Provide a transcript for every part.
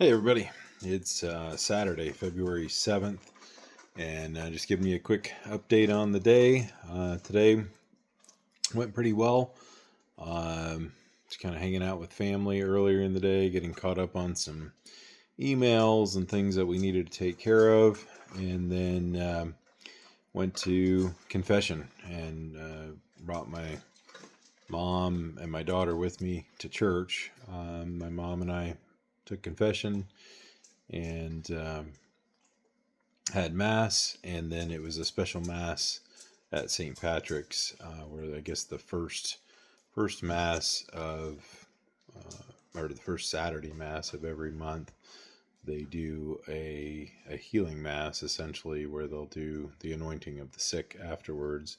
Hey everybody, it's Saturday, February 7th, and just giving you a quick update on the day. Today went pretty well. Just kind of hanging out with family earlier in the day, getting caught up on some emails and things that we needed to take care of, and then went to confession and brought my mom and my daughter with me to church. My mom and I took confession and had mass, and then it was a special mass at St. Patrick's, where I guess the first mass of or the first Saturday mass of every month, they do a healing mass essentially, where they'll do the anointing of the sick afterwards,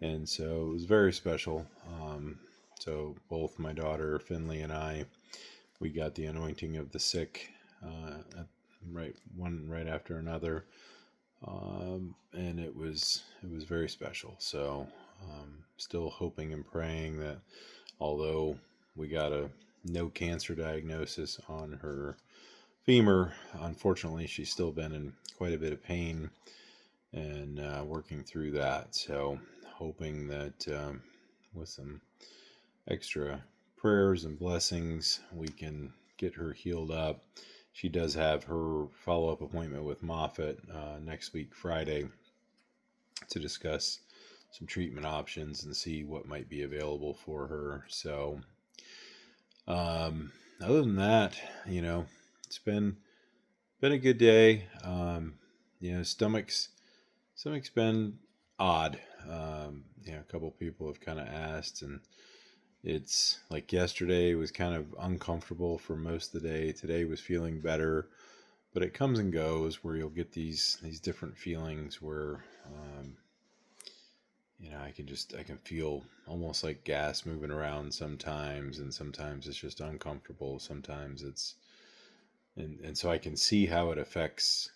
and so it was very special. So both my daughter Finley and I, we got the anointing of the sick, one right after another, and it was very special. So still hoping and praying that, although we got a no cancer diagnosis on her femur, unfortunately she's still been in quite a bit of pain and working through that. So hoping that with some extra prayers and blessings, we can get her healed up. She does have her follow up appointment with Moffitt next week, Friday, to discuss some treatment options and see what might be available for her. So, other than that, it's been a good day. Stomach's been odd. A couple people have kind of asked, and it's like yesterday was kind of uncomfortable for most of the day. Today was feeling better, but it comes and goes where you'll get these different feelings where I can feel almost like gas moving around sometimes, and sometimes it's just uncomfortable. Sometimes it's and so I can see how it affects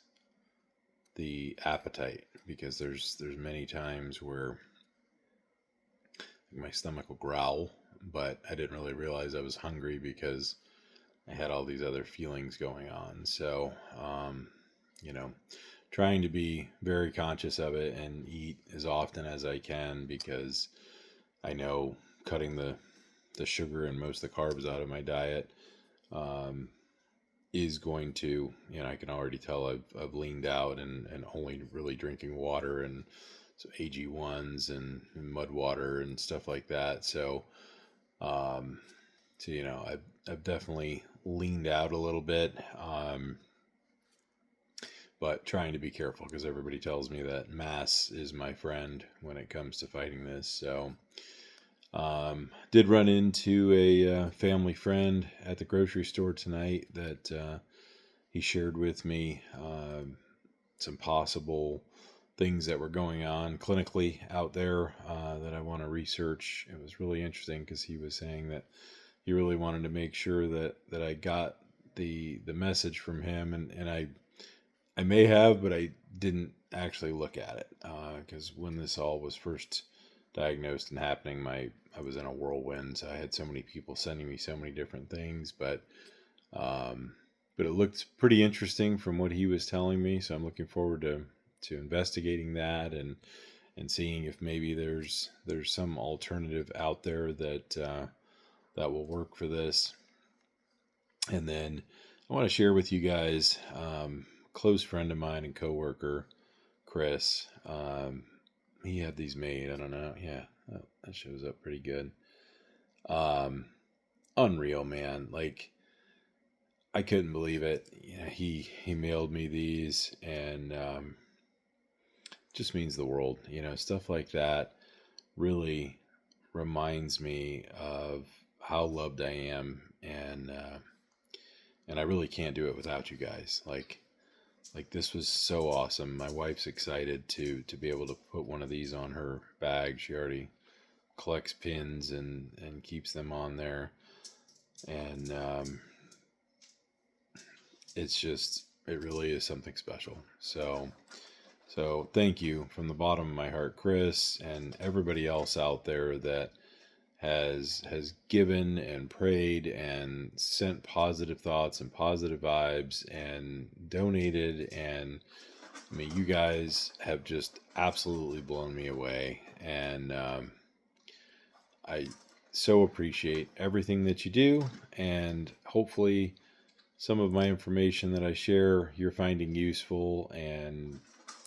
the appetite, because there's many times where my stomach will growl, but I didn't really realize I was hungry because I had all these other feelings going on. So, you know, trying to be very conscious of it and eat as often as I can, because I know cutting the sugar and most of the carbs out of my diet um, is going to, I can already tell I've leaned out and only really drinking water and so AG1s and mud water and stuff like that. Um, I've definitely leaned out a little bit, but trying to be careful because everybody tells me that mass is my friend when it comes to fighting this. So, did run into a family friend at the grocery store tonight that he shared with me some possible things that were going on clinically out there that I want to research. It was really interesting because he was saying that he really wanted to make sure that I got the message from him, and I may have, but I didn't actually look at it because when this all was first diagnosed and happening, I was in a whirlwind. So I had so many people sending me so many different things, um, but it looked pretty interesting from what he was telling me. So I'm looking forward to investigating that and seeing if maybe there's some alternative out there that will work for this. And then I want to share with you guys, close friend of mine and coworker, Chris. He had these made. I don't know. Yeah, that shows up pretty good. Um, Unreal, man. Like, I couldn't believe it. Yeah, he mailed me these, and just means the world. Stuff like that really reminds me of how loved I am, and I really can't do it without you guys. Like this was so awesome. My wife's excited to be able to put one of these on her bag. She already collects pins and keeps them on there, and it really is something special. So thank you from the bottom of my heart, Chris, and everybody else out there that has given and prayed and sent positive thoughts and positive vibes and donated. And I mean, you guys have just absolutely blown me away. And I so appreciate everything that you do. And hopefully some of my information that I share you're finding useful and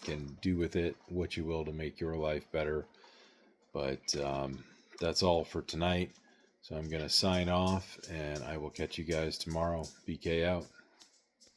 can do with it what you will to make your life better. But that's all for tonight. So I'm going to sign off, and I will catch you guys tomorrow. BK out.